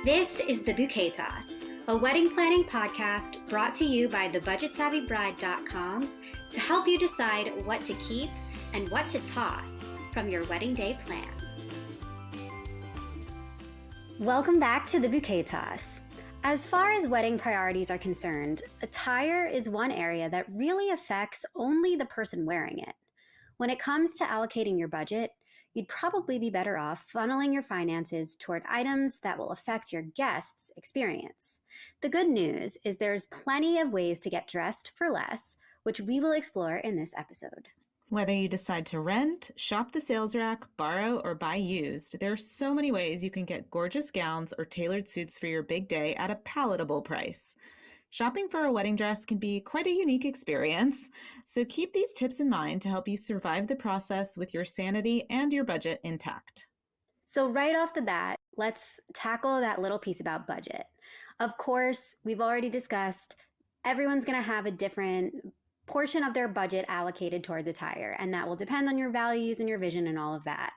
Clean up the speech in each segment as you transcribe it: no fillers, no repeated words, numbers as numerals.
This is The Bouquet Toss, a wedding planning podcast brought to you by thebudgetsavvybride.com to help you decide what to keep and what to toss from your wedding day plans. Welcome back to The Bouquet Toss. As far as wedding priorities are concerned, attire is one area that really affects only the person wearing it. When it comes to allocating your budget, you'd probably be better off funneling your finances toward items that will affect your guests' experience. The good news is there's plenty of ways to get dressed for less, which we will explore in this episode. Whether you decide to rent, shop the sales rack, borrow, or buy used, there are so many ways you can get gorgeous gowns or tailored suits for your big day at a palatable price. Shopping for a wedding dress can be quite a unique experience, so keep these tips in mind to help you survive the process with your sanity and your budget intact. So right off the bat, let's tackle that little piece about budget. Of course, we've already discussed everyone's going to have a different portion of their budget allocated towards attire, and that will depend on your values and your vision and all of that.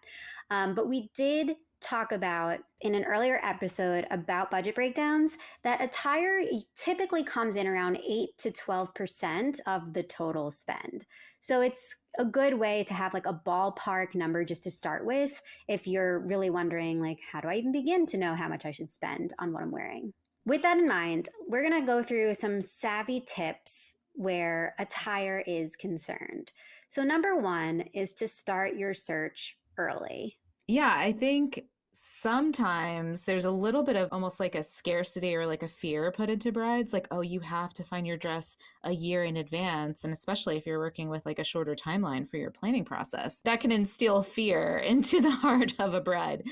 But we did talk about in an earlier episode about budget breakdowns that attire typically comes in around 8 to 12% of the total spend. So it's a good way to have like a ballpark number just to start with if you're really wondering, like, how do I even begin to know how much I should spend on what I'm wearing? With that in mind, we're going to go through some savvy tips where attire is concerned. So number one is to start your search early. Yeah, I think sometimes there's a little bit of almost like a scarcity or like a fear put into brides, like, oh, you have to find your dress a year in advance. And especially if you're working with like a shorter timeline for your planning process, that can instill fear into the heart of a bride.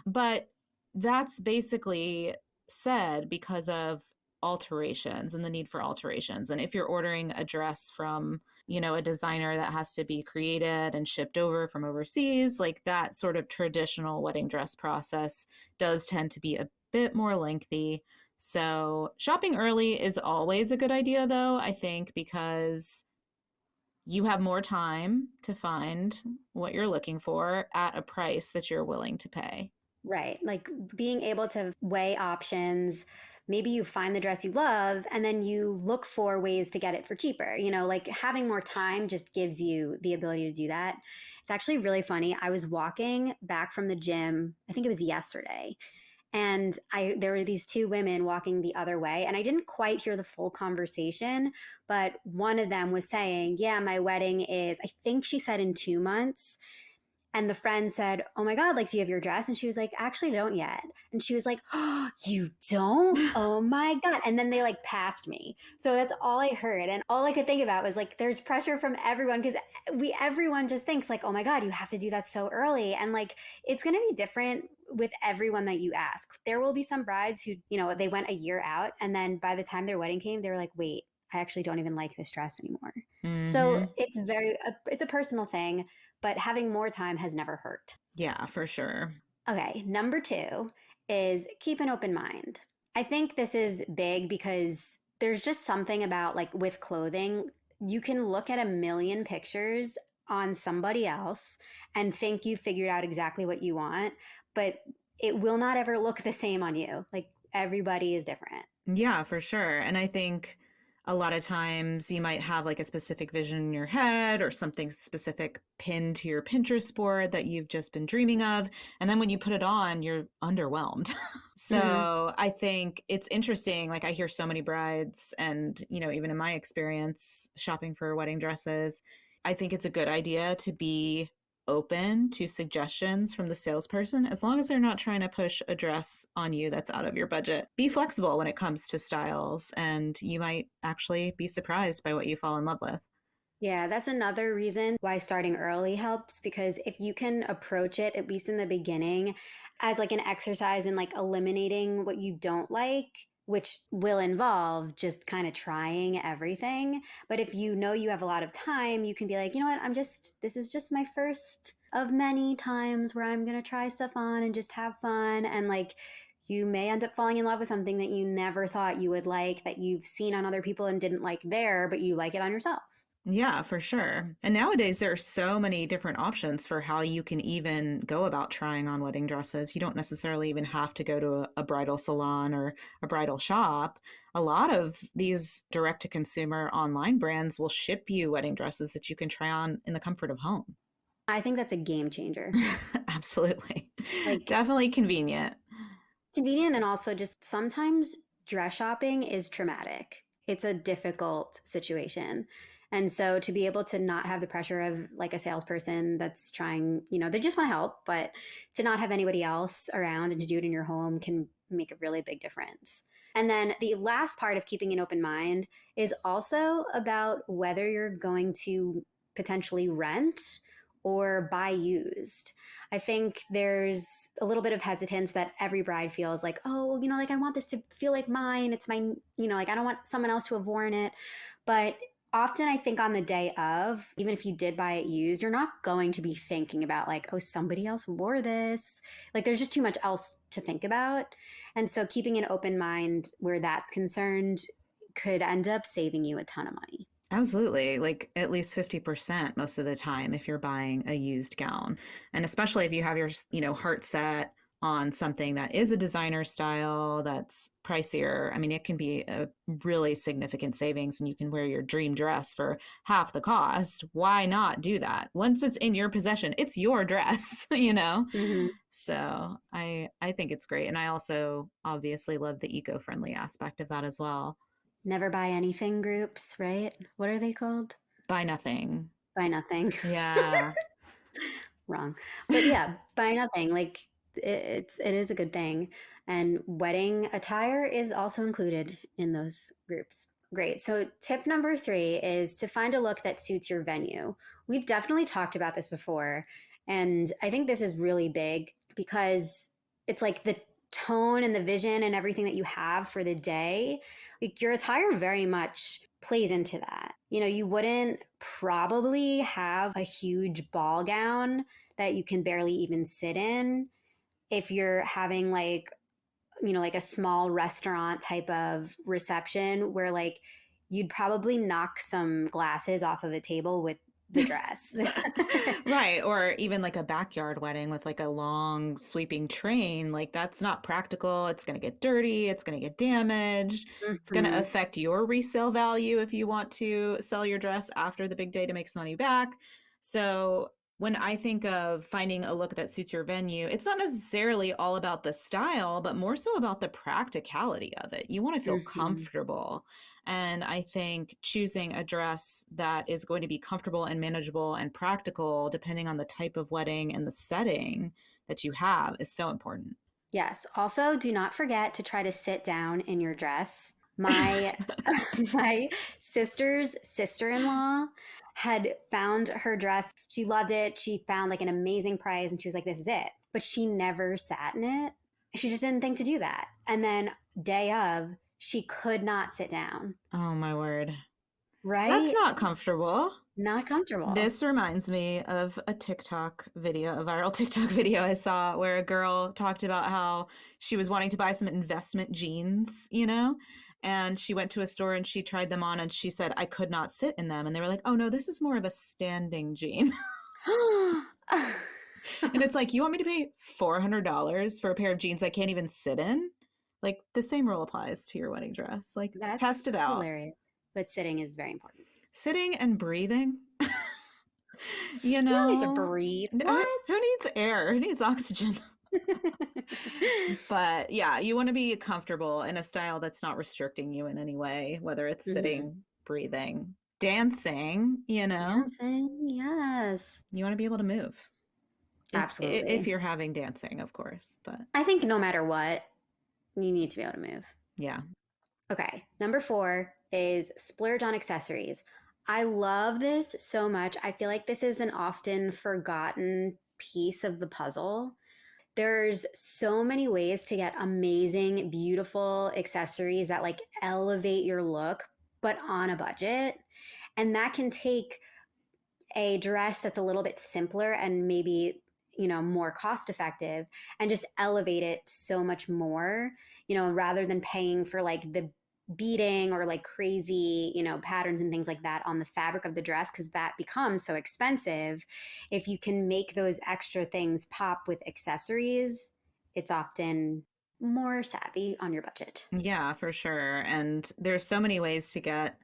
But that's basically said because of alterations and the need for alterations. And if you're ordering a dress from a designer that has to be created and shipped over from overseas, like that sort of traditional wedding dress process does tend to be a bit more lengthy. So shopping early is always a good idea, though, I think, because you have more time to find what you're looking for at a price that you're willing to pay. Right. Like being able to weigh options. Maybe you find the dress you love and then you look for ways to get it for cheaper. Like having more time just gives you the ability to do that. It's actually really funny. I was walking back from the gym, I think it was yesterday, and there were these two women walking the other way, and I didn't quite hear the full conversation, but one of them was saying, yeah, my wedding is, I think she said, in 2 months. And the friend said, oh my God, like, do you have your dress? And she was like, actually, don't yet. And she was like, oh, you don't? Oh my God. And then they like passed me. So that's all I heard. And all I could think about was like, there's pressure from everyone because everyone just thinks like, oh my God, you have to do that so early. And like, it's going to be different with everyone that you ask. There will be some brides who, they went a year out. And then by the time their wedding came, they were like, wait, I actually don't even like this dress anymore. Mm-hmm. So it's a personal thing. But having more time has never hurt. Yeah, for sure. Okay, number 2 is keep an open mind. I think this is big because there's just something about like with clothing, you can look at a million pictures on somebody else and think you figured out exactly what you want, but it will not ever look the same on you. Like everybody is different. Yeah, for sure. And I think a lot of times you might have like a specific vision in your head or something specific pinned to your Pinterest board that you've just been dreaming of. And then when you put it on, you're underwhelmed. So I think it's interesting. Like I hear so many brides and, even in my experience shopping for wedding dresses, I think it's a good idea to be open to suggestions from the salesperson as long as they're not trying to push a dress on you that's out of your budget. Be flexible when it comes to styles, and you might actually be surprised by what you fall in love with. Yeah, that's another reason why starting early helps, because if you can approach it, at least in the beginning, as like an exercise in like eliminating what you don't like, which will involve just kind of trying everything. But if you know you have a lot of time, you can be like, you know what, this is just my first of many times where I'm going to try stuff on and just have fun. And like, you may end up falling in love with something that you never thought you would like, that you've seen on other people and didn't like there, but you like it on yourself. Yeah, for sure. And nowadays, there are so many different options for how you can even go about trying on wedding dresses. You don't necessarily even have to go to a bridal salon or a bridal shop. A lot of these direct to consumer online brands will ship you wedding dresses that you can try on in the comfort of home. I think that's a game changer. Absolutely. Like Definitely convenient. convenient, and also just sometimes dress shopping is traumatic. It's a difficult situation. And so to be able to not have the pressure of like a salesperson that's trying, they just want to help, but to not have anybody else around and to do it in your home can make a really big difference. And then the last part of keeping an open mind is also about whether you're going to potentially rent or buy used. I think there's a little bit of hesitance that every bride feels like, oh, like I want this to feel like mine. It's my, like I don't want someone else to have worn it. But often I think on the day of, even if you did buy it used, you're not going to be thinking about like, oh, somebody else wore this. Like there's just too much else to think about. And so keeping an open mind where that's concerned could end up saving you a ton of money. Absolutely. Like at least 50% most of the time if you're buying a used gown. And especially if you have your, heart set on something that is a designer style that's pricier. I mean, it can be a really significant savings and you can wear your dream dress for half the cost. Why not do that? Once it's in your possession, it's your dress, Mm-hmm. So I think it's great. And I also obviously love the eco-friendly aspect of that as well. Never buy anything groups, right? What are they called? Buy nothing. Buy nothing. Yeah. Wrong. But yeah, buy nothing. Like it is a good thing. And wedding attire is also included in those groups. Great. So tip number 3 is to find a look that suits your venue. We've definitely talked about this before. And I think this is really big because it's like the tone and the vision and everything that you have for the day. Like your attire very much plays into that. You wouldn't probably have a huge ball gown that you can barely even sit in if you're having like a small restaurant type of reception where like you'd probably knock some glasses off of a table with the dress. Right. Or even like a backyard wedding with like a long sweeping train. Like that's not practical. It's going to get dirty. It's going to get damaged. It's going to Mhm. affect your resale value if you want to sell your dress after the big day to make some money back. So when I think of finding a look that suits your venue, it's not necessarily all about the style, but more so about the practicality of it. You want to feel Mhm. comfortable. And I think choosing a dress that is going to be comfortable and manageable and practical, depending on the type of wedding and the setting that you have, is so important. Yes. Also, do not forget to try to sit down in your dress. My my sister's sister-in-law had found her dress. She loved it. She found like an amazing price and she was like, this is it. But she never sat in it. She just didn't think to do that. And then day of, she could not sit down. Oh my word. That's Right? not comfortable. Not comfortable. This reminds me of a TikTok video, a viral TikTok video I saw where a girl talked about how she was wanting to buy some investment jeans, and she went to a store and she tried them on and she said, I could not sit in them. And they were like, oh no, this is more of a standing jean. And it's like, you want me to pay $400 for a pair of jeans I can't even sit in? Like the same rule applies to your wedding dress. Like, That's test it out. hilarious. But sitting is very important. Sitting and breathing. You don't need to Who breathe. who What? needs air? Who needs oxygen? But yeah, you want to be comfortable in a style that's not restricting you in any way, whether it's Mhm. sitting, breathing, dancing. Dancing, yes. You want to be able to move. If Absolutely. you're having dancing, of course. But I think no matter what, you need to be able to move. yeah. Okay. Number 4 is splurge on accessories. I love this so much. I feel like this is an often forgotten piece of the puzzle. There's so many ways to get amazing, beautiful accessories that like elevate your look, but on a budget. And that can take a dress that's a little bit simpler and maybe more cost effective and just elevate it so much more rather than paying for like the beading or like crazy, patterns and things like that on the fabric of the dress because that becomes so expensive. If you can make those extra things pop with accessories, it's often more savvy on your budget. Yeah, for sure. And there's so many ways to get,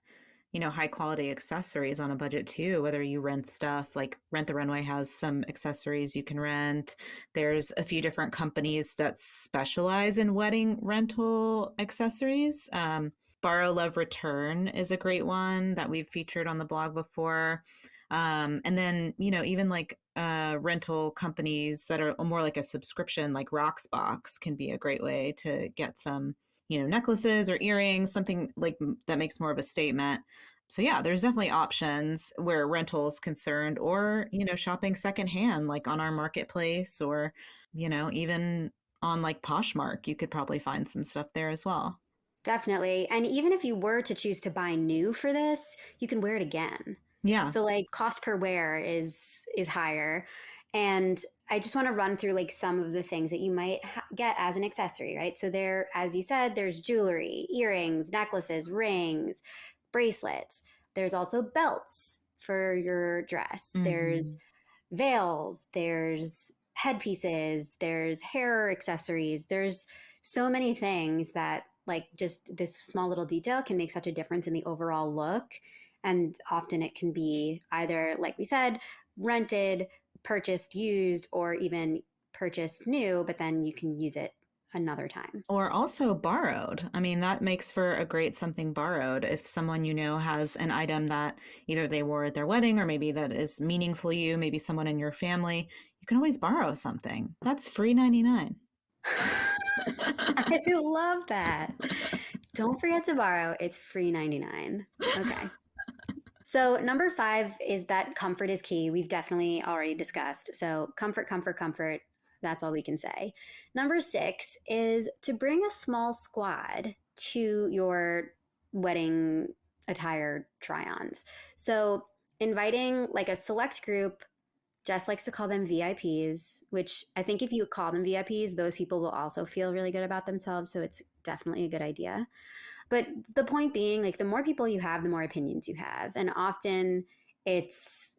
high quality accessories on a budget too, whether you rent stuff, like Rent the Runway has some accessories you can rent. There's a few different companies that specialize in wedding rental accessories. Borrow Love Return is a great one that we've featured on the blog before. And then, even like rental companies that are more like a subscription, like Rocksbox can be a great way to get some, necklaces or earrings, something like that makes more of a statement. So yeah, there's definitely options where rental's concerned, or, shopping secondhand, like on our marketplace, or, even on like Poshmark, you could probably find some stuff there as well. Definitely. And even if you were to choose to buy new for this, you can wear it again. Yeah. So like cost per wear is higher. And I just want to run through like some of the things that you might get as an accessory, right? So there, as you said, there's jewelry, earrings, necklaces, rings, bracelets. There's also belts for your dress. There's Hmm. veils, there's headpieces, there's hair accessories, there's so many things that like just this small little detail can make such a difference in the overall look. And often it can be either, like we said, rented, purchased used, or even purchased new, but then you can use it another time. Or also borrowed. I mean, that makes for a great something borrowed. If someone has an item that either they wore at their wedding or maybe that is meaningful to you, maybe someone in your family, you can always borrow something. That's free 99. I love that. Don't forget to borrow. It's free 99. Okay. So, number five is that comfort is key. We've definitely already discussed. So, comfort, comfort, comfort. That's all we can say. Number six is to bring a small squad to your wedding attire try ons. So, inviting like a select group, Jess likes to call them VIPs, which I think if you call them VIPs, those people will also feel really good about themselves. So, it's definitely a good idea. But the point being, like, the more people you have, the more opinions you have. And often it's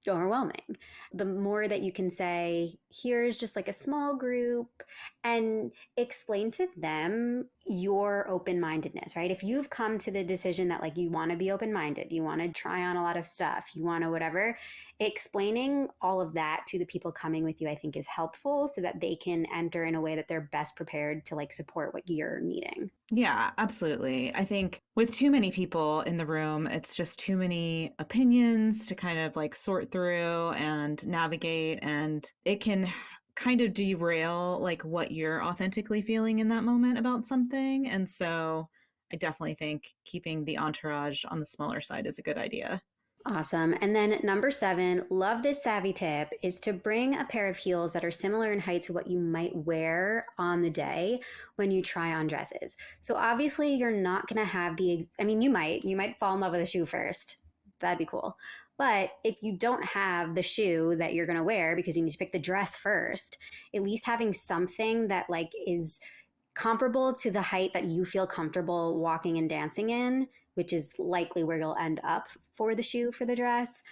overwhelming. The more that you can say, here's just like a small group and explain to them your open mindedness, right? If you've come to the decision that like you want to be open minded, you want to try on a lot of stuff, you want to whatever, explaining all of that to the people coming with you, I think is helpful so that they can enter in a way that they're best prepared to like support what you're needing. Yeah, absolutely. I think with too many people in the room, it's just too many opinions to kind of like sort through and navigate, and it can kind of derail like what you're authentically feeling in that moment about something. And so I definitely think keeping the entourage on the smaller side is a good idea. Awesome. And then number seven, love this savvy tip, is to bring a pair of heels that are similar in height to what you might wear on the day when you try on dresses. So obviously you're not going to have I mean, you might fall in love with a shoe first. That'd be cool. But if you don't have the shoe that you're going to wear because you need to pick the dress first, at least having something that like is comparable to the height that you feel comfortable walking and dancing in, which is likely where you'll end up for the shoe for the dress.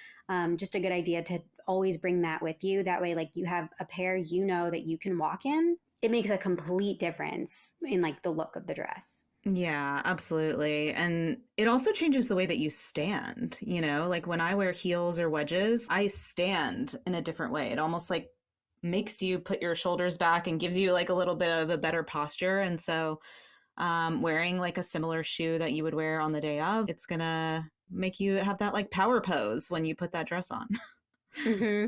Just a good idea to always bring that with you. That way, like you have a pair that you can walk in. It makes a complete difference in like the look of the dress. Yeah, absolutely. And it also changes the way that you stand, like when I wear heels or wedges, I stand in a different way. It almost like makes you put your shoulders back and gives you like a little bit of a better posture. And so, wearing like a similar shoe that you would wear on the day of, it's gonna make you have that like power pose when you put that dress on. hmm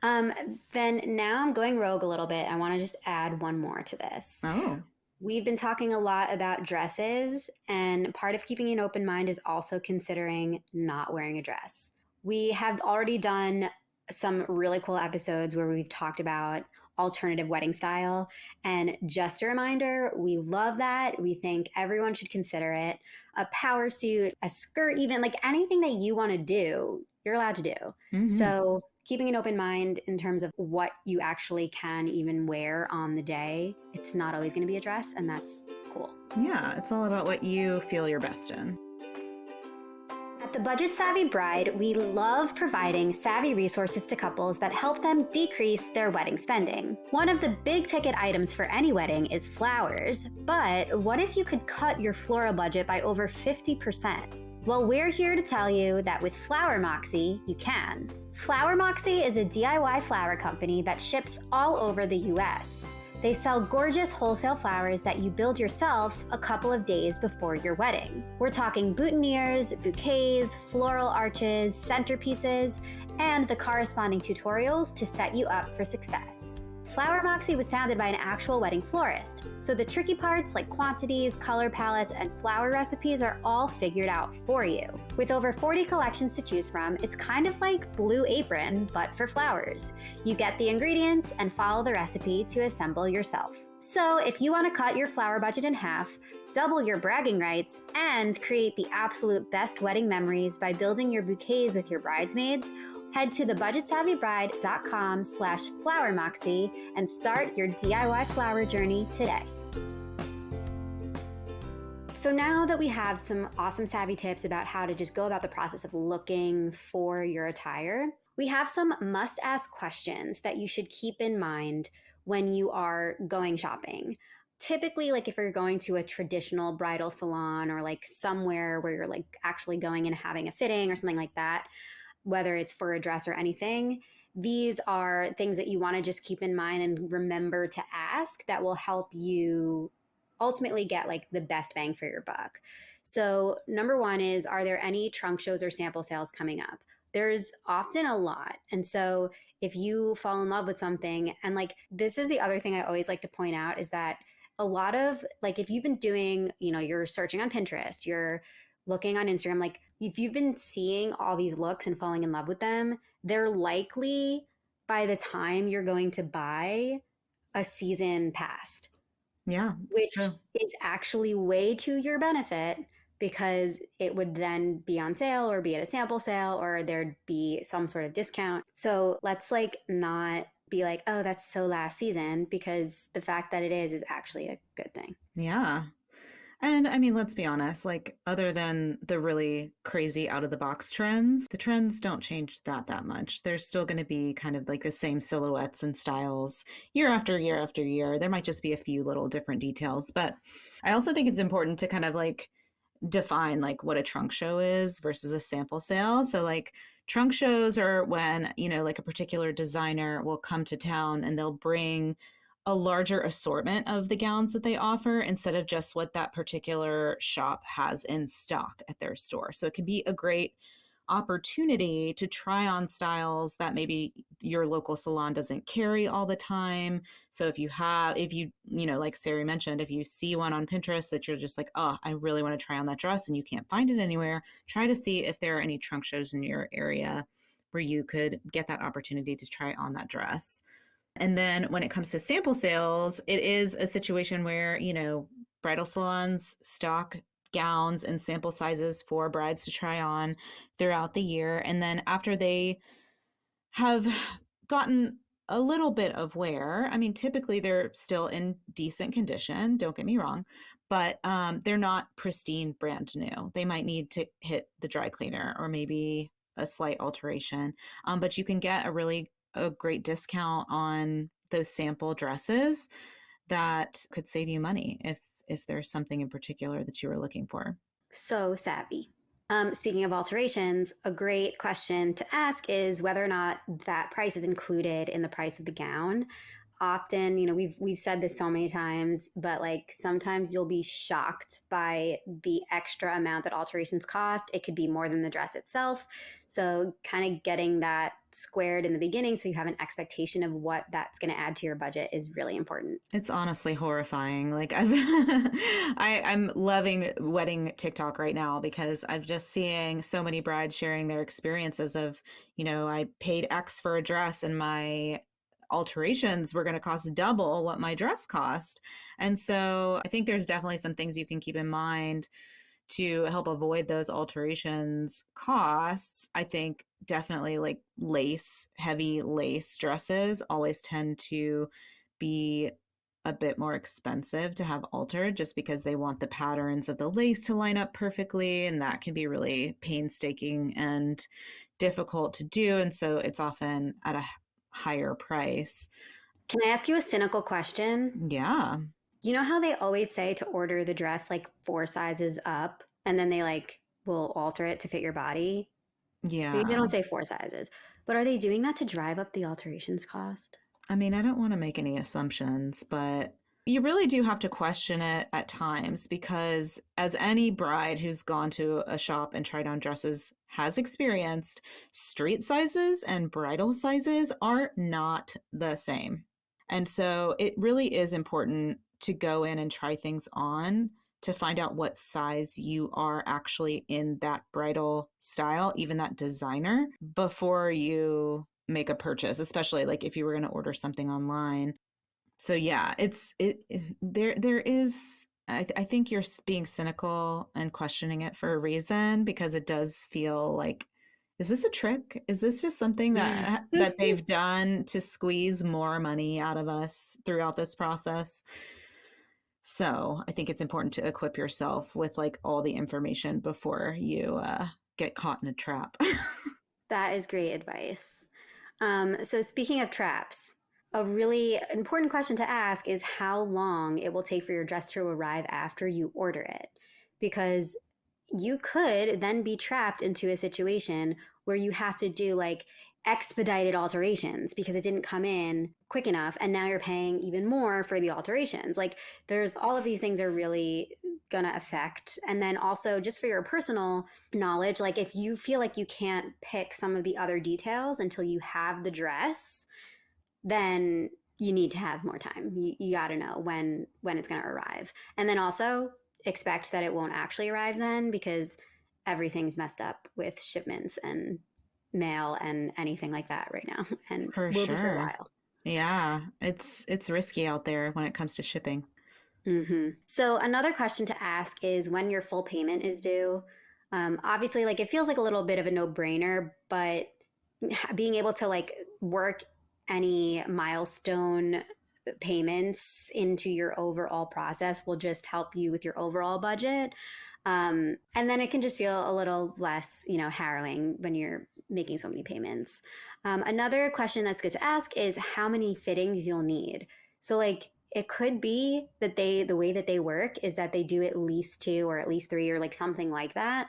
Um, then now I'm going rogue a little bit. I want to just add one more to this. Oh. We've been talking a lot about dresses, and part of keeping an open mind is also considering not wearing a dress. We have already done some really cool episodes where we've talked about alternative wedding style. And just a reminder, we love that. We think everyone should consider it. A power suit, a skirt, even like anything that you want to do, you're allowed to do. Hmm. So keeping an open mind in terms of what you actually can even wear on the day. It's not always going to be a dress, and that's cool. Yeah, it's all about what you feel you're best in. At the Budget Savvy Bride, we love providing savvy resources to couples that help them decrease their wedding spending. One of the big ticket items for any wedding is flowers, but what if you could cut your floral budget by over 50%? Well, we're here to tell you that with Flower Moxie, you can. Flower Moxie is a DIY flower company that ships all over the US. They sell gorgeous wholesale flowers that you build yourself a couple of days before your wedding. We're talking boutonnieres, bouquets, floral arches, centerpieces, and the corresponding tutorials to set you up for success. Flower Moxie was founded by an actual wedding florist, so the tricky parts like quantities, color palettes, and flower recipes are all figured out for you. With over 40 collections to choose from, it's kind of like Blue Apron, but for flowers. You get the ingredients and follow the recipe to assemble yourself. So if you want to cut your flower budget in half, double your bragging rights, and create the absolute best wedding memories by building your bouquets with your bridesmaids, head to thebudgetsavvybride.com/flowermoxie and start your DIY flower journey today. So now that we have some awesome savvy tips about how to just go about the process of looking for your attire, we have some must-ask questions that you should keep in mind when you are going shopping. Typically, like if you're going to a traditional bridal salon or like somewhere where you're like actually going and having a fitting or something like that, whether it's for a dress or anything, these are things that you want to just keep in mind and remember to ask that will help you ultimately get like the best bang for your buck. So number one is, are there any trunk shows or sample sales coming up? There's often a lot. And so if you fall in love with something, and like this is the other thing I always like to point out, is that a lot of like if you've been doing, you're searching on Pinterest, you're looking on Instagram, like if you've been seeing all these looks and falling in love with them, they're likely by the time you're going to buy a season past, Yeah, it's which true. is actually way to your benefit because it would then be on sale or be at a sample sale or there'd be some sort of discount. So let's like not be like, oh, that's so last season, because the fact that it is actually a good thing. Yeah. And I mean, let's be honest, like other than the really crazy out of the box trends, the trends don't change that much. There's still going to be kind of like the same silhouettes and styles year after year after year. There might just be a few little different details, but I also think it's important to kind of like define like what a trunk show is versus a sample sale. So like trunk shows are when, like a particular designer will come to town and they'll bring a larger assortment of the gowns that they offer instead of just what that particular shop has in stock at their store. So it can be a great opportunity to try on styles that maybe your local salon doesn't carry all the time. So like Sari mentioned, if you see one on Pinterest that you're just like, oh, I really want to try on that dress and you can't find it anywhere, try to see if there are any trunk shows in your area where you could get that opportunity to try on that dress. And then when it comes to sample sales, it is a situation where, bridal salons stock gowns and sample sizes for brides to try on throughout the year. And then after they have gotten a little bit of wear, I mean, typically they're still in decent condition, don't get me wrong, but they're not pristine brand new. They might need to hit the dry cleaner or maybe a slight alteration. But you can get a great discount on those sample dresses that could save you money if there's something in particular that you were looking for. So savvy. Speaking of alterations, a great question to ask is whether or not that price is included in the price of the gown. Often, we've said this so many times, but like sometimes you'll be shocked by the extra amount that alterations cost. It could be more than the dress itself. So kind of getting that squared in the beginning so you have an expectation of what that's going to add to your budget is really important. It's honestly horrifying. Like I'm loving wedding TikTok right now because I'm just seeing so many brides sharing their experiences of, I paid X for a dress and my alterations were going to cost double what my dress cost. And so I think there's definitely some things you can keep in mind to help avoid those alterations costs, I think definitely like lace, heavy lace dresses always tend to be a bit more expensive to have altered just because they want the patterns of the lace to line up perfectly. And that can be really painstaking and difficult to do. And so it's often at a higher price. Can I ask you a cynical question? Yeah. You know how they always say to order the dress like 4 sizes up and then they like will alter it to fit your body? Maybe they Yeah. don't say 4 sizes, but are they doing that to drive up the alterations cost? I mean, I don't want to make any assumptions, but you really do have to question it at times because, as any bride who's gone to a shop and tried on dresses has experienced, street sizes and bridal sizes are not the same. And so it really is important to go in and try things on to find out what size you are actually in that bridal style, even that designer, before you make a purchase, especially like if you were going to order something online. So yeah, there is I think you're being cynical and questioning it for a reason because it does feel like, is this a trick? Is this just something that they've done to squeeze more money out of us throughout this process? So I think it's important to equip yourself with like all the information before you get caught in a trap. That is great advice. So, speaking of traps, a really important question to ask is how long it will take for your dress to arrive after you order it. Because you could then be trapped into a situation where you have to do like expedited alterations because it didn't come in quick enough and now you're paying even more for the alterations. Like there's all of these things are really going to affect. And then also just for your personal knowledge, like if you feel like you can't pick some of the other details until you have the dress, then you need to have more time. You got to know when it's going to arrive. And then also expect that it won't actually arrive then because everything's messed up with shipments and mail and anything like that right now and For will be for a sure. while. Yeah, it's risky out there when it comes to shipping. So another question to ask is when your full payment is due. Obviously, like it feels like a little bit of a no-brainer, but being able to like work any milestone payments into your overall process will just help you with your overall budget. And then it can just feel a little less, harrowing when you're making so many payments. Another question that's good to ask is how many fittings you'll need. So, like, it could be that the way that they work is that they do at least two or at least three or like something like that.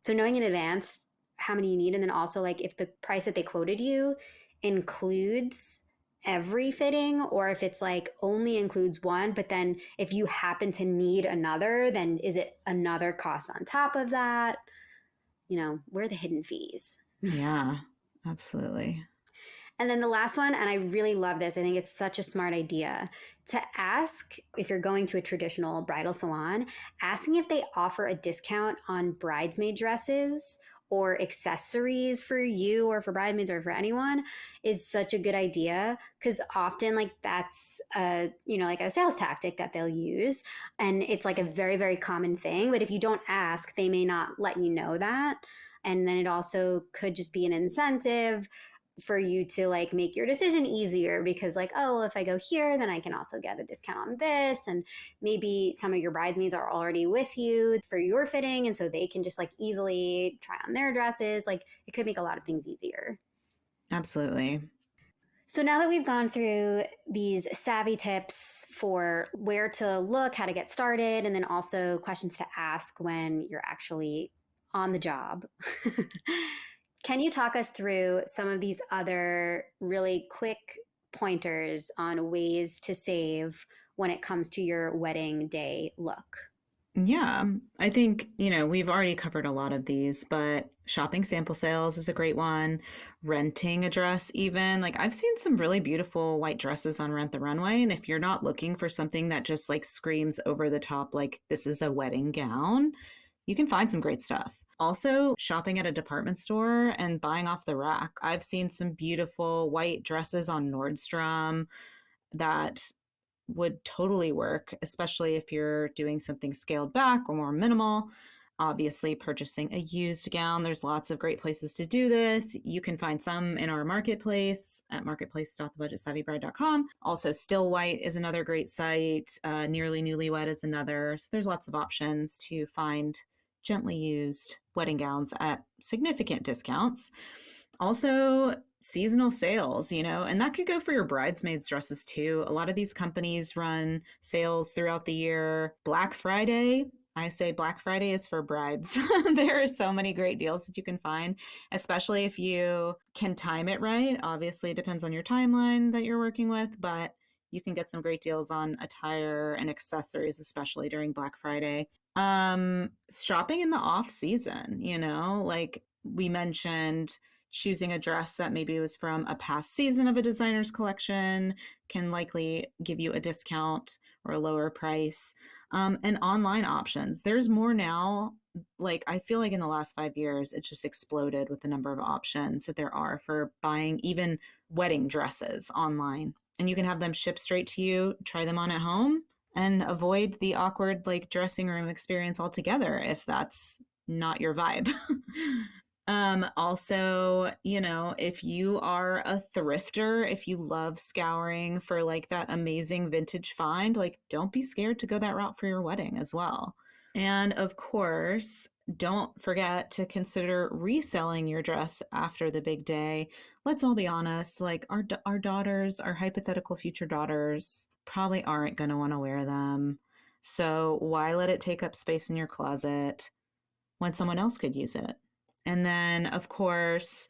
So, knowing in advance how many you need, and then also like if the price that they quoted you includes every fitting or if it's like only includes one, but then if you happen to need another, then is it another cost on top of that? Where are the hidden fees? Yeah, absolutely. And then the last one, and I really love this, I think it's such a smart idea to ask if you're going to a traditional bridal salon, asking if they offer a discount on bridesmaid dresses or accessories for you or for bridesmaids or for anyone is such a good idea because often like that's like a sales tactic that they'll use and it's like a very very common thing, but if you don't ask they may not let you know that, and then it also could just be an incentive for you to like make your decision easier because like, oh well, if I go here then I can also get a discount on this, and maybe some of your bridesmaids are already with you for your fitting and so they can just like easily try on their dresses. Like it could make a lot of things easier. Absolutely. So now that we've gone through these savvy tips for where to look, how to get started, and then also questions to ask when you're actually on the job, can you talk us through some of these other really quick pointers on ways to save when it comes to your wedding day look? Yeah, I think, we've already covered a lot of these, but shopping sample sales is a great one. Renting a dress, even. Like, I've seen some really beautiful white dresses on Rent the Runway. And if you're not looking for something that just like screams over the top, like, this is a wedding gown, you can find some great stuff. Also, shopping at a department store and buying off the rack. I've seen some beautiful white dresses on Nordstrom that would totally work, especially if you're doing something scaled back or more minimal. Obviously, purchasing a used gown, there's lots of great places to do this. You can find some in our marketplace at marketplace.thebudgetsavvybride.com. Also, Still White is another great site. Nearly Newlywed is another. So there's lots of options to find gently used wedding gowns at significant discounts. Also, seasonal sales, and that could go for your bridesmaids dresses too. A lot of these companies run sales throughout the year. Black Friday, I say Black Friday is for brides. There are so many great deals that you can find, especially if you can time it right. Obviously, it depends on your timeline that you're working with, but you can get some great deals on attire and accessories, especially during Black Friday. Shopping in the off season, like we mentioned, choosing a dress that maybe was from a past season of a designer's collection can likely give you a discount or a lower price. And online options. There's more now. Like, I feel like in the last 5 years, it's just exploded with the number of options that there are for buying even wedding dresses online. And you can have them shipped straight to you, try them on at home, and avoid the awkward, like, dressing room experience altogether if that's not your vibe. Also, if you are a thrifter, if you love scouring for like that amazing vintage find, like don't be scared to go that route for your wedding as well. And of course, don't forget to consider reselling your dress after the big day. Let's all be honest, like our daughters, our hypothetical future daughters probably aren't going to want to wear them. So why let it take up space in your closet when someone else could use it? And then, of course,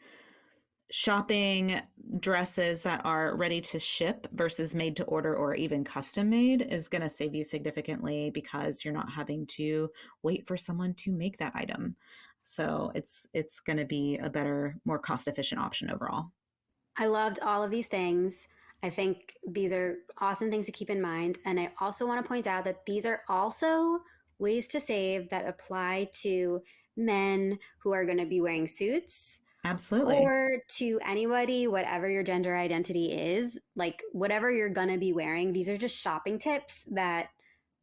shopping dresses that are ready to ship versus made to order or even custom made is going to save you significantly because you're not having to wait for someone to make that item. So it's going to be a better, more cost efficient option overall. I loved all of these things. I think these are awesome things to keep in mind. And I also want to point out that these are also ways to save that apply to men who are going to be wearing suits Absolutely. or to anybody, whatever your gender identity is, like whatever you're going to be wearing. These are just shopping tips that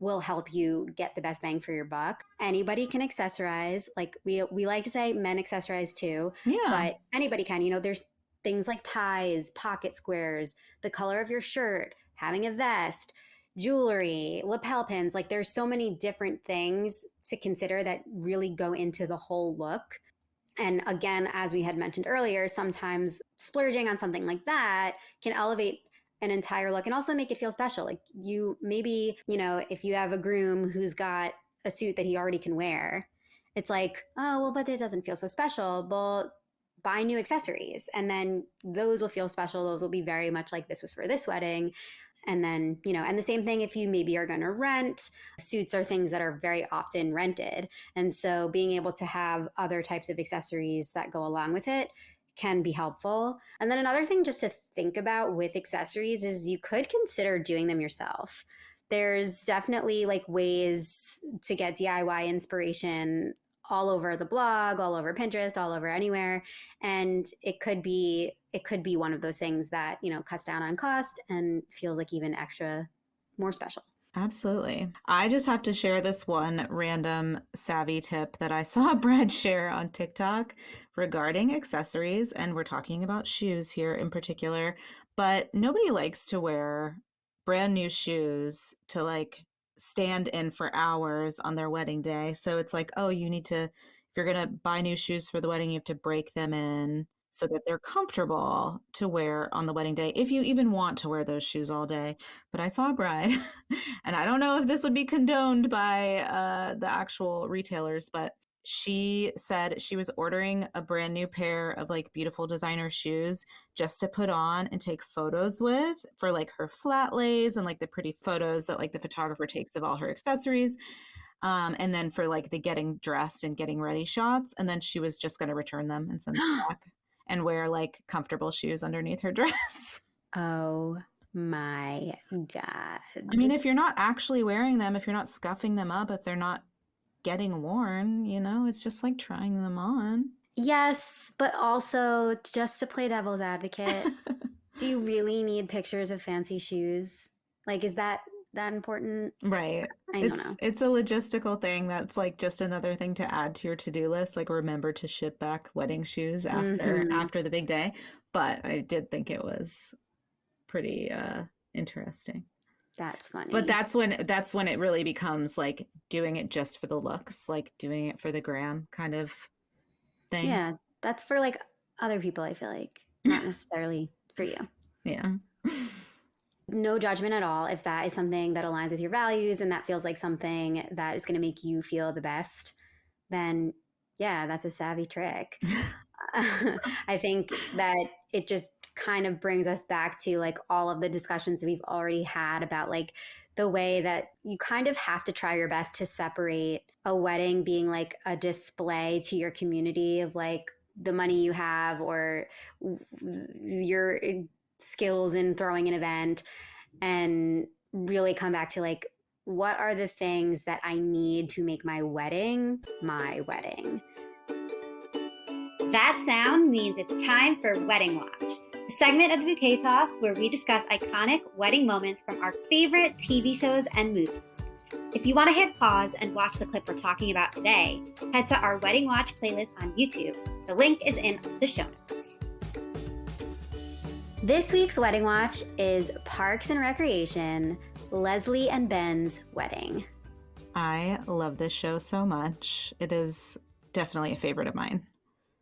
will help you get the best bang for your buck. Anybody can accessorize. Like we like to say men accessorize too, Yeah, but anybody can. There's things like ties, pocket squares, the color of your shirt, having a vest, jewelry, lapel pins. Like there's so many different things to consider that really go into the whole look. And again, as we had mentioned earlier, sometimes splurging on something like that can elevate an entire look and also make it feel special. Like you maybe, if you have a groom who's got a suit that he already can wear, it's like, oh, well, but it doesn't feel so special. Well, buy new accessories and then those will feel special. Those will be very much like this was for this wedding. And then, and the same thing if you maybe are going to rent. Suits are things that are very often rented. And so being able to have other types of accessories that go along with it can be helpful. And then another thing just to think about with accessories is you could consider doing them yourself. There's definitely like ways to get DIY inspiration all over the blog, all over Pinterest, all over anywhere. And it could be one of those things that, cuts down on cost and feels like even extra more special. absolutely. I just have to share this one random savvy tip that I saw Brad share on TikTok regarding accessories. And we're talking about shoes here in particular, but nobody likes to wear brand new shoes to like stand in for hours on their wedding day. So it's like, oh, if you're going to buy new shoes for the wedding, you have to break them in so that they're comfortable to wear on the wedding day, if you even want to wear those shoes all day. But I saw a bride, and I don't know if this would be condoned by the actual retailers, but she said she was ordering a brand new pair of like beautiful designer shoes just to put on and take photos with for like her flat lays and like the pretty photos that like the photographer takes of all her accessories. And then for like the getting dressed and getting ready shots. And then she was just going to return them and send them back and wear like comfortable shoes underneath her dress. Oh my I mean, God. if you're not actually wearing them, if you're not scuffing them up, if they're not getting worn, it's just like trying them on. Yes, but also just to play devil's advocate, do you really need pictures of fancy shoes? Like, is that that important. Right. I don't know. It's a logistical thing that's like just another thing to add to your to-do list. Like remember to ship back wedding shoes Hmm. after the big day. But I did think it was pretty interesting. That's But funny. that's when it really becomes like doing it just for the looks, like doing it for the gram kind of thing. Yeah, that's for like other people, I feel like, not necessarily for you. Yeah. No judgment at all if that is something that aligns with your values and that feels like something that is going to make you feel the best, then yeah, that's a savvy trick. I think that it just kind of brings us back to like all of the discussions we've already had about like the way that you kind of have to try your best to separate a wedding being like a display to your community of like the money you have or your skills in throwing an event and really come back to like what are the things that I need to make my wedding my wedding. That sound means it's time for Wedding Watch, a segment of the Bouquet Toss where we discuss iconic wedding moments from our favorite TV shows and movies. If you want to hit pause and watch the clip we're talking about today, head to our Wedding Watch playlist on YouTube. The link is in the show notes. This week's Wedding Watch is Parks and Recreation, Leslie and Ben's wedding. I love this show so much. It is definitely a favorite of mine.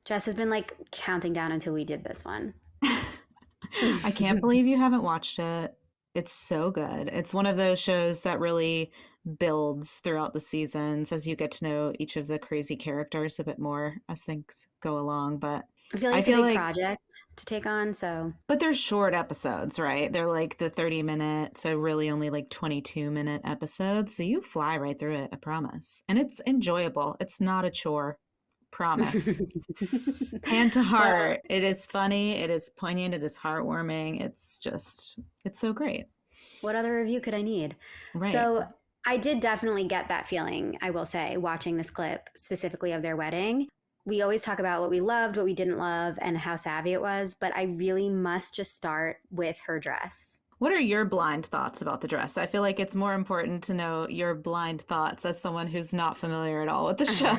Jess has been like counting down until we did this one. I can't believe you haven't watched it. It's so good. It's one of those shows that really builds throughout the seasons as you get to know each of the crazy characters a bit more as things go along. But I feel like I it's a feel big like, project to take on, so but they're short episodes, right? They're like the 30-minute, so really only like 22-minute episodes. So you fly right through it, I promise. And it's enjoyable. It's not a chore. Promise. Hand to well, heart. It is funny. It is poignant. It is heartwarming. It's so great. what other review could I need? Right. So I did definitely get that feeling, I will say, watching this clip specifically of their wedding. We always talk about what we loved, what we didn't love, and how savvy it was, but I really must just start with her dress. What are your blind thoughts about the dress? I feel like it's more important to know your blind thoughts as someone who's not familiar at all with the show.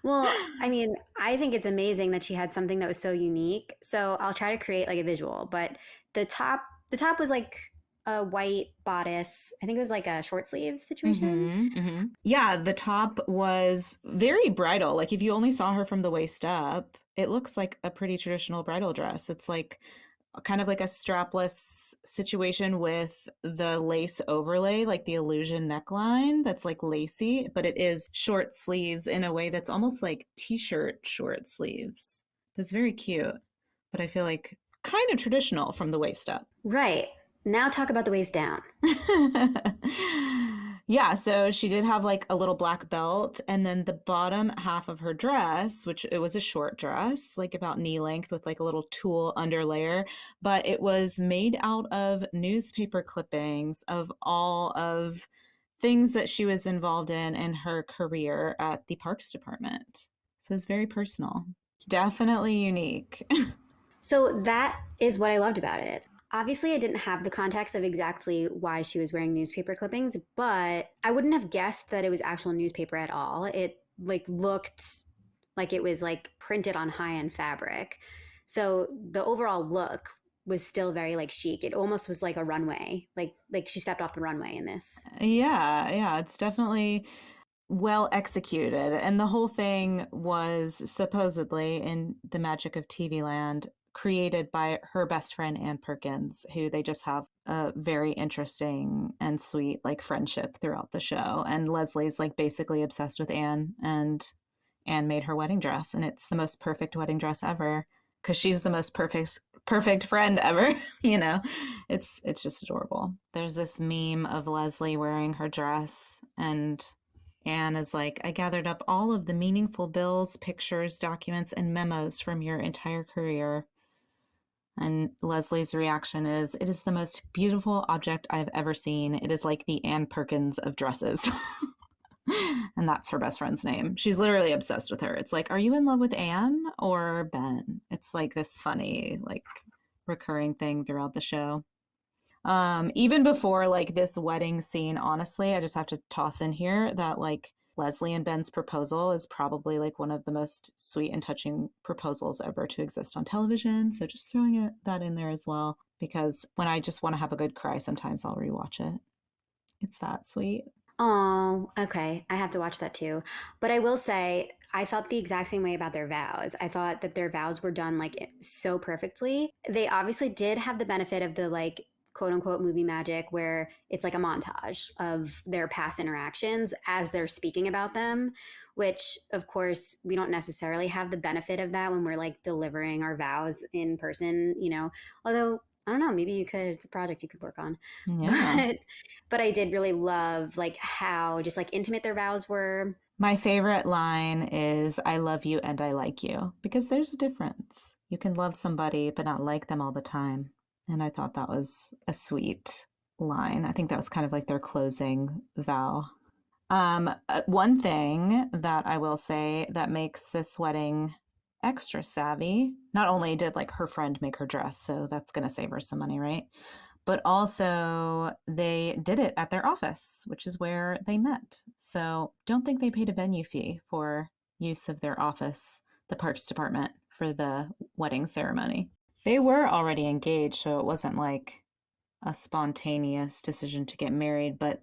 Well, I mean, I think it's amazing that she had something that was so unique. So I'll try to create like a visual, but the top the top was like a white bodice. I think it was like a short sleeve situation. Yeah, the top was very bridal. Like if you only saw her from the waist up, it looks like a pretty traditional bridal dress. It's like kind of like a strapless situation with the lace overlay, like the illusion neckline that's like lacy, but it is short sleeves in a way that's almost like t-shirt short sleeves. It's very cute, but I feel like kind of traditional from the waist up. Right. Now talk about the waist down. Yeah, so she did have like a little black belt, and then the bottom half of her dress, which it was a short dress, like about knee length with like a little tulle underlayer, but it was made out of newspaper clippings of all of things that she was involved in her career at the Parks Department. So it was very personal. Definitely unique. So that is what I loved about it. Obviously, I didn't have the context of exactly why she was wearing newspaper clippings, but I wouldn't have guessed that it was actual newspaper at all. It like looked like it was like printed on high-end fabric. So the overall look was still very like chic. It almost was like a runway. Like she stepped off the runway in this. Yeah, it's definitely well executed. And the whole thing was supposedly in the magic of TV land created by her best friend Ann Perkins, who they just have a very interesting and sweet like friendship throughout the show. And Leslie's like basically obsessed with Anne, and Anne made her wedding dress, and it's the most perfect wedding dress ever because she's the most perfect friend ever. You know, it's just adorable. There's this meme of Leslie wearing her dress, and Anne is like, I gathered up all of the meaningful bills, pictures, documents, and memos from your entire career. And Leslie's reaction is, it is the most beautiful object I've ever seen. It is like the Anne Perkins of dresses. And that's her best friend's name. She's literally obsessed with her. It's like, are you in love with Anne or Ben? It's like this funny, like recurring thing throughout the show. Even before like this wedding scene, honestly, I just have to toss in here that like Leslie and Ben's proposal is probably like one of the most sweet and touching proposals ever to exist on television. So just throwing that in there as well, because when I just want to have a good cry, sometimes I'll rewatch it. It's that sweet. Oh, okay. I have to watch that too. But I will say, I felt the exact same way about their vows. I thought that their vows were done like so perfectly. They obviously did have the benefit of the like quote unquote movie magic where it's like a montage of their past interactions as they're speaking about them, which of course we don't necessarily have the benefit of that when we're like delivering our vows in person, although I don't know, maybe you could, it's a project you could work on. Yeah. But but I did really love like how just like intimate their vows were. My favorite line is I love you and I like you because there's a difference. You can love somebody but not like them all the time. And I thought that was a sweet line. I think that was kind of like their closing vow. One thing that I will say that makes this wedding extra savvy, not only did like her friend make her dress, so that's going to save her some money, right? But also they did it at their office, which is where they met. So don't think they paid a venue fee for use of their office, the parks department, for the wedding ceremony. They were already engaged, so it wasn't like a spontaneous decision to get married, but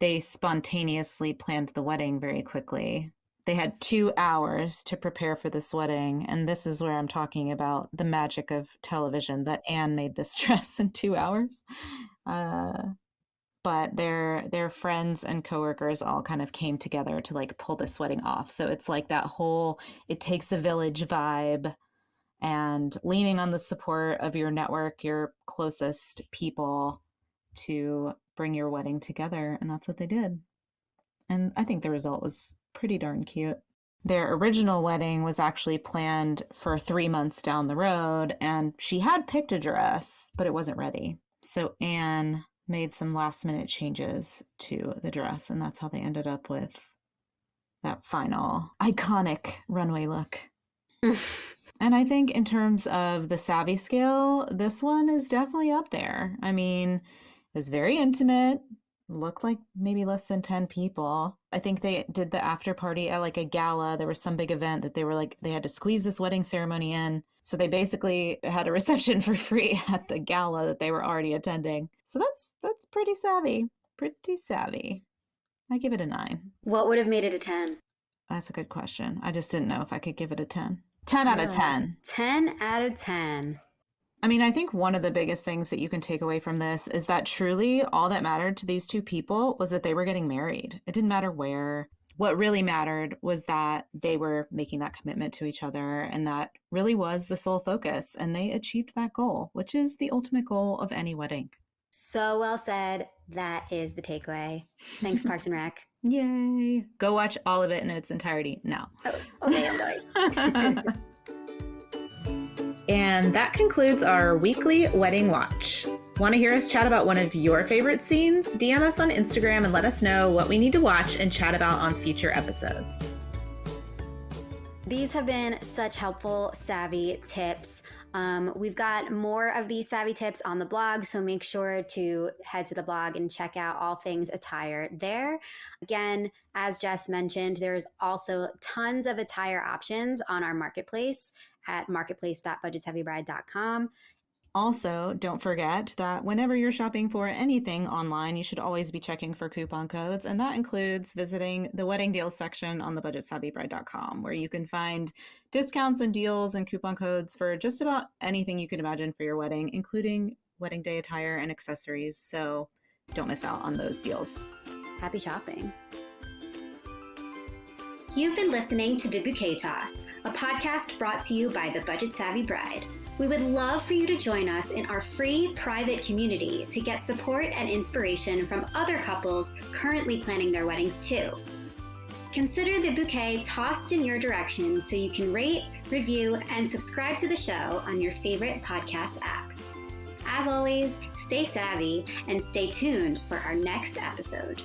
they spontaneously planned the wedding very quickly. They had 2 hours to prepare for this wedding, and this is where I'm talking about the magic of television that Anne made this dress in 2 hours. But their friends and coworkers all kind of came together to like pull this wedding off. So it's like that whole it takes a village vibe and leaning on the support of your network, your closest people to bring your wedding together. And that's what they did. And I think the result was pretty darn cute. Their original wedding was actually planned for 3 months down the road, and she had picked a dress, but it wasn't ready. So Anne made some last minute changes to the dress, and that's how they ended up with that final iconic runway look. And I think in terms of the savvy scale, this one is definitely up there. I mean, it was very intimate, looked like maybe less than 10 people. I think they did the after party at like a gala. There was some big event that they were like, they had to squeeze this wedding ceremony in. So they basically had a reception for free at the gala that they were already attending. So that's pretty savvy. Pretty savvy. I give it a 9. What would have made it a 10? That's a good question. I just didn't know if I could give it a 10. 10 out of Really? 10. 10 out of 10. I mean, I think one of the biggest things that you can take away from this is that truly all that mattered to these two people was that they were getting married. It didn't matter where. What really mattered was that they were making that commitment to each other, and that really was the sole focus. And they achieved that goal, which is the ultimate goal of any wedding. So well said. That is the takeaway. Thanks, Parks and Rec. Yay. Go watch all of it in its entirety now. Oh, okay, I'm going. And that concludes our weekly wedding watch. Want to hear us chat about one of your favorite scenes? DM us on Instagram and let us know what we need to watch and chat about on future episodes. These have been such helpful, savvy tips. We've got more of these savvy tips on the blog, so make sure to head to the blog and check out all things attire there. Again, as Jess mentioned, there's also tons of attire options on our marketplace at marketplace.budgetsheavybride.com. Also, don't forget that whenever you're shopping for anything online, you should always be checking for coupon codes, and that includes visiting the wedding deals section on the budgetsavvybride.com, where you can find discounts and deals and coupon codes for just about anything you can imagine for your wedding, including wedding day attire and accessories. So don't miss out on those deals. Happy shopping. You've been listening to The Bouquet Toss, a podcast brought to you by the Budget Savvy Bride. We would love for you to join us in our free private community to get support and inspiration from other couples currently planning their weddings too. Consider the bouquet tossed in your direction so you can rate, review, and subscribe to the show on your favorite podcast app. As always, stay savvy and stay tuned for our next episode.